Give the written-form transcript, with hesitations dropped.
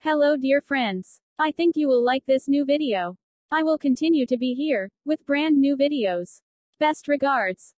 Hello dear friends. I think you will like this new video. I will continue to be here, with brand new videos. Best regards.